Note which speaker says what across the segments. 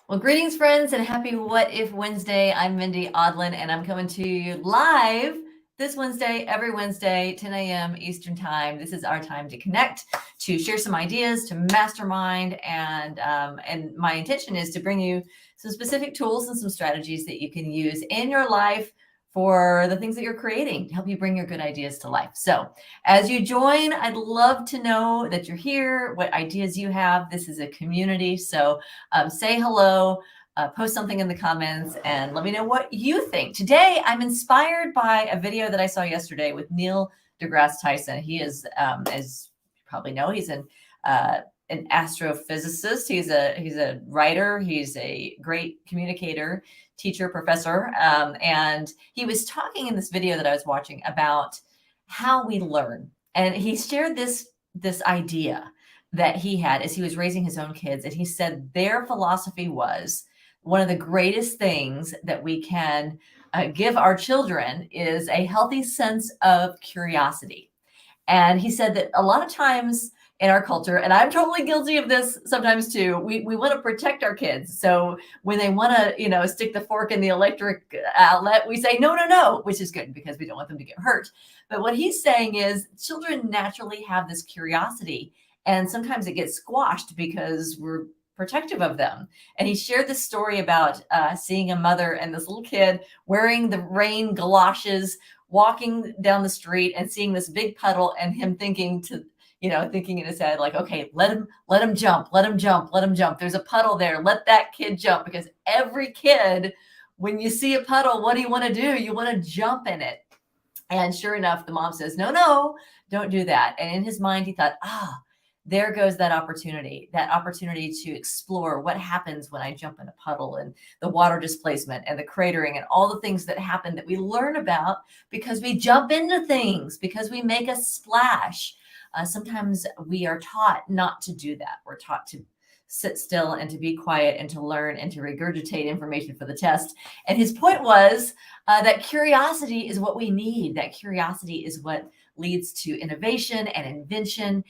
Speaker 1: Well, greetings, friends, and happy What If Wednesday. I'm Mindy Odlin, and I'm coming to you live this Wednesday, every Wednesday, 10 a.m. Eastern Time. This is our time to connect, to share some ideas, to mastermind, and my intention is to bring you some specific tools and some strategies that you can use in your life for the things that you're creating to help you bring your good ideas to life. So, as you join, I'd love to know that you're here, what ideas you have. This is a community, so say hello, post something in the comments, and let me know what you think. Today, I'm inspired by a video that I saw yesterday with Neil deGrasse Tyson. He is, as you probably know, he's an astrophysicist. He's a writer. He's a great communicator, teacher, professor, and he was talking in this video that I was watching about how we learn, and he shared this idea that he had as he was raising his own kids. And he said their philosophy was one of the greatest things that we can give our children is a healthy sense of curiosity. And he said that a lot of times in our culture, and I'm totally guilty of this sometimes too, we want to protect our kids. So when they want to, stick the fork in the electric outlet, we say, no, no, no, which is good because we don't want them to get hurt. But what he's saying is children naturally have this curiosity, and sometimes it gets squashed because we're protective of them. And he shared this story about seeing a mother and this little kid wearing the rain galoshes, walking down the street and seeing this big puddle, and him thinking in his head, like, okay, let him jump, let him jump, let him jump. There's a puddle there. Let that kid jump. Because every kid, when you see a puddle, what do you want to do? You want to jump in it. And sure enough, the mom says, no, no, don't do that. And in his mind, he thought, there goes that opportunity to explore what happens when I jump in a puddle, and the water displacement and the cratering and all the things that happen that we learn about because we jump into things, because we make a splash. Sometimes we are taught not to do that. We're taught to sit still and to be quiet and to learn and to regurgitate information for the test. And his point was that curiosity is what we need. That curiosity is what leads to innovation and invention,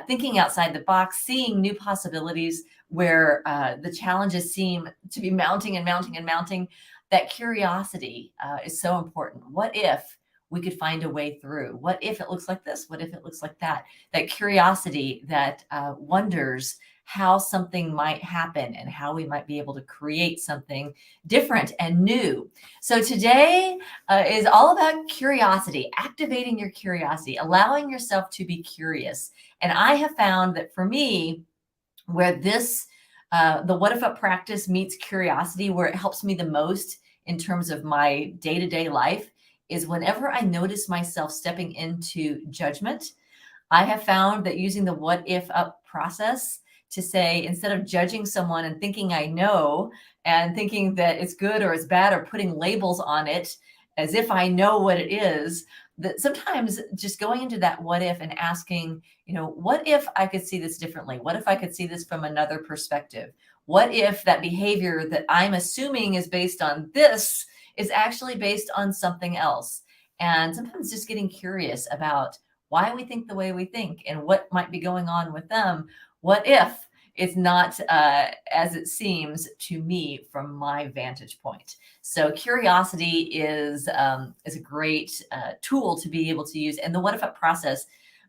Speaker 1: thinking outside the box, seeing new possibilities where the challenges seem to be mounting and mounting and mounting. That curiosity is so important. What if we could find a way through? What if it looks like this? What if it looks like that? That curiosity that wonders how something might happen and how we might be able to create something different and new. So today is all about curiosity, activating your curiosity, allowing yourself to be curious. And I have found that for me, where the What If Up practice meets curiosity, where it helps me the most in terms of my day-to-day life, is whenever I notice myself stepping into judgment. I have found that using the What If Up process to say, instead of judging someone and thinking I know and thinking that it's good or it's bad or putting labels on it as if I know what it is, that sometimes just going into that what if and asking, what if I could see this differently? What if I could see this from another perspective? What if that behavior that I'm assuming is based on this is actually based on something else? And sometimes just getting curious about why we think the way we think and what might be going on with them. What if it's not as it seems to me from my vantage point? So curiosity is a great tool to be able to use, and the What If Up process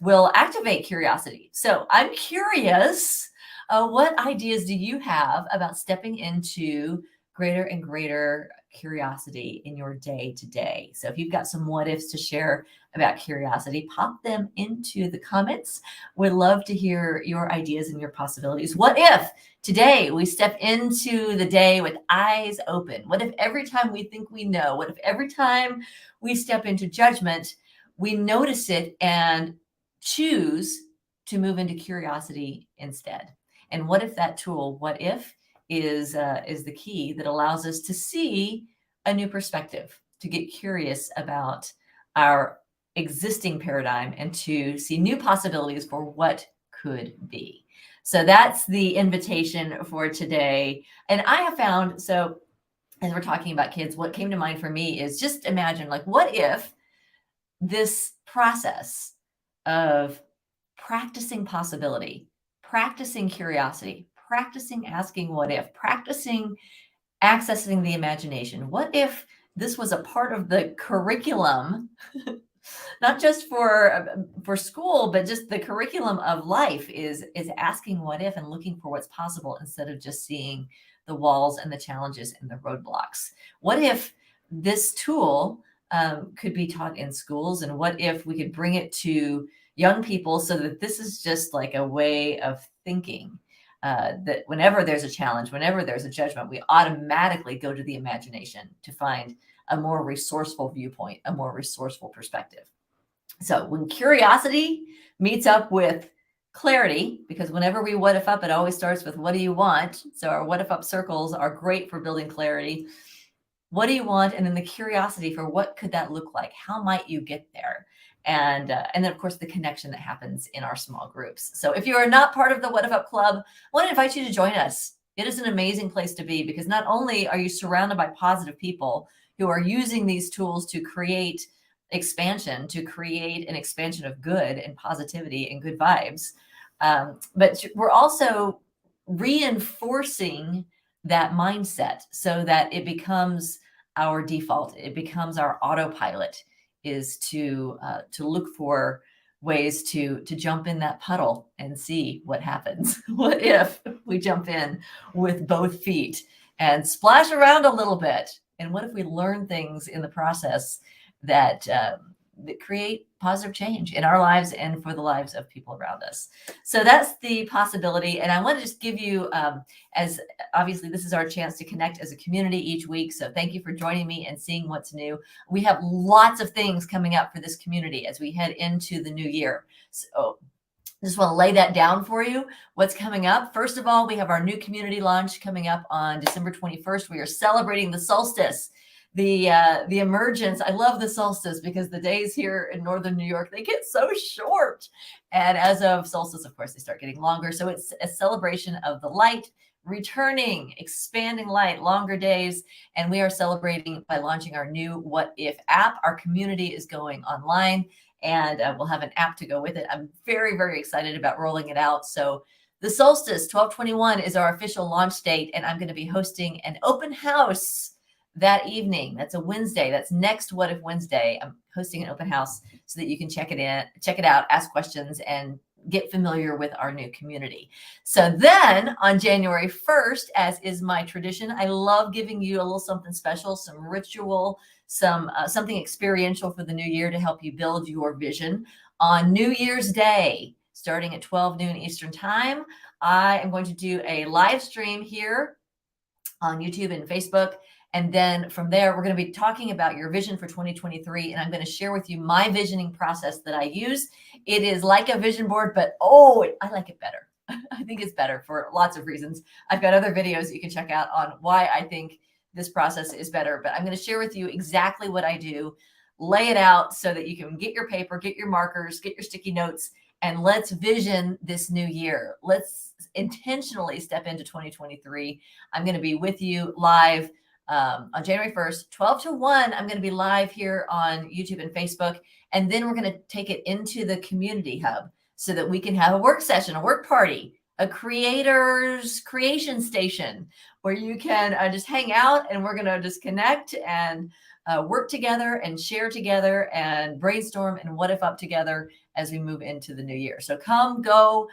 Speaker 1: will activate curiosity. So I'm curious, what ideas do you have about stepping into greater and greater curiosity in your day to day? So if you've got some what ifs to share about curiosity, pop them into the comments. We'd love to hear your ideas and your possibilities. What if today we step into the day with eyes open? What if every time we think we know? What if every time we step into judgment, we notice it and choose to move into curiosity instead? And what if that tool, what if, is the key that allows us to see a new perspective, to get curious about our existing paradigm and to see new possibilities for what could be. So that's the invitation for today. And I have found, so as we're talking about kids, what came to mind for me is just imagine, like, what if this process of practicing possibility, practicing curiosity, practicing asking what if, practicing accessing the imagination. What if this was a part of the curriculum, not just for school, but just the curriculum of life is asking what if and looking for what's possible instead of just seeing the walls and the challenges and the roadblocks. What if this tool could be taught in schools, and what if we could bring it to young people so that this is just like a way of thinking, that whenever there's a challenge, whenever there's a judgment, we automatically go to the imagination to find a more resourceful viewpoint, a more resourceful perspective. So when curiosity meets up with clarity, because whenever we what if up, it always starts with what do you want? So our what if up circles are great for building clarity. What do you want? And then the curiosity for what could that look like? How might you get there? And then, of course, the connection that happens in our small groups. So if you are not part of the What If Up Club, I want to invite you to join us. It is an amazing place to be because not only are you surrounded by positive people who are using these tools to create expansion, to create an expansion of good and positivity and good vibes, but we're also reinforcing that mindset so that it becomes our default. It becomes our autopilot, is to look for ways to jump in that puddle and see what happens. What if we jump in with both feet and splash around a little bit? And what if we learn things in the process that create positive change in our lives and for the lives of people around us? So that's the possibility. And I want to just give you, as obviously this is our chance to connect as a community each week. So thank you for joining me and seeing what's new. We have lots of things coming up for this community as we head into the new year. So just want to lay that down for you. What's coming up? First of all, we have our new community launch coming up on December 21st. We are celebrating the solstice, the emergence. I love the solstice because the days here in northern New York, they get so short. And as of solstice, of course, they start getting longer. So it's a celebration of the light returning, expanding light, longer days. And we are celebrating by launching our new What If app. Our community is going online, and we'll have an app to go with it. I'm very, very excited about rolling it out. So the solstice, 12/21, is our official launch date, and I'm going to be hosting an open house that evening. That's a Wednesday. That's next What If Wednesday. I'm hosting an open house so that you can check it out, ask questions, and get familiar with our new community. So then on January 1st, as is my tradition, I love giving you a little something special, some ritual, something experiential for the new year to help you build your vision. On New Year's Day, starting at 12 noon Eastern time, I am going to do a live stream here on YouTube and Facebook. And then from there, we're going to be talking about your vision for 2023. And I'm going to share with you my visioning process that I use. It is like a vision board, but I like it better. I think it's better for lots of reasons. I've got other videos you can check out on why I think this process is better. But I'm going to share with you exactly what I do, lay it out so that you can get your paper, get your markers, get your sticky notes, and let's vision this new year. Let's intentionally step into 2023. I'm going to be with you live on January 1st, 12 to 1. I'm going to be live here on YouTube and Facebook. And then we're going to take it into the community hub so that we can have a work session, a work party, a creator's creation station where you can just hang out, and we're going to just connect and work together and share together and brainstorm and what if up together as we move into the new year. So come, go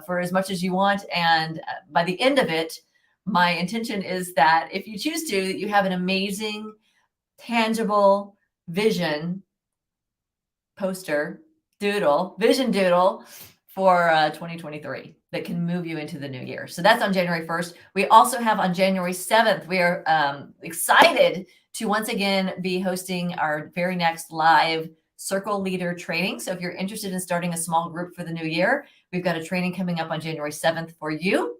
Speaker 1: for as much as you want. And by the end of it, my intention is that if you choose to, you have an amazing, tangible vision poster, vision doodle for 2023 that can move you into the new year. So that's on January 1st. We also have on January 7th, we are excited to once again be hosting our very next live Circle Leader training. So if you're interested in starting a small group for the new year, we've got a training coming up on January 7th for you.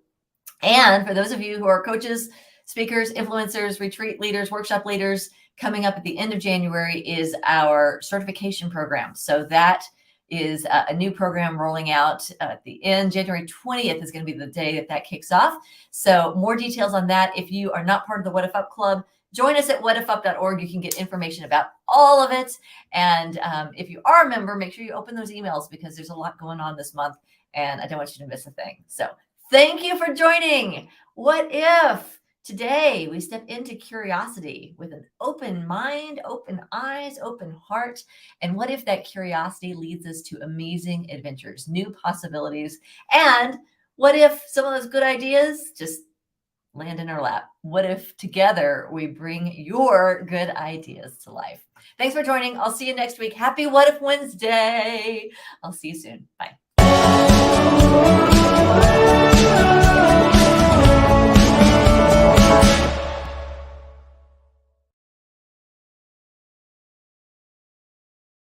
Speaker 1: And for those of you who are coaches, speakers, influencers, retreat leaders, workshop leaders, coming up at the end of January is our certification program. So that is a new program rolling out at the end. January 20th is going to be the day that kicks off. So more details on that. If you are not part of the What If Up Club, join us at whatifup.org. You can get information about all of it. And if you are a member, make sure you open those emails because there's a lot going on this month and I don't want you to miss a thing. So Thank you for joining. What if today we step into curiosity with an open mind, open eyes, open heart? And what if that curiosity leads us to amazing adventures, new possibilities? And what if some of those good ideas just land in our lap? What if together we bring your good ideas to life? Thanks for joining. I'll see you next week. Happy What If Wednesday. I'll see you soon. Bye.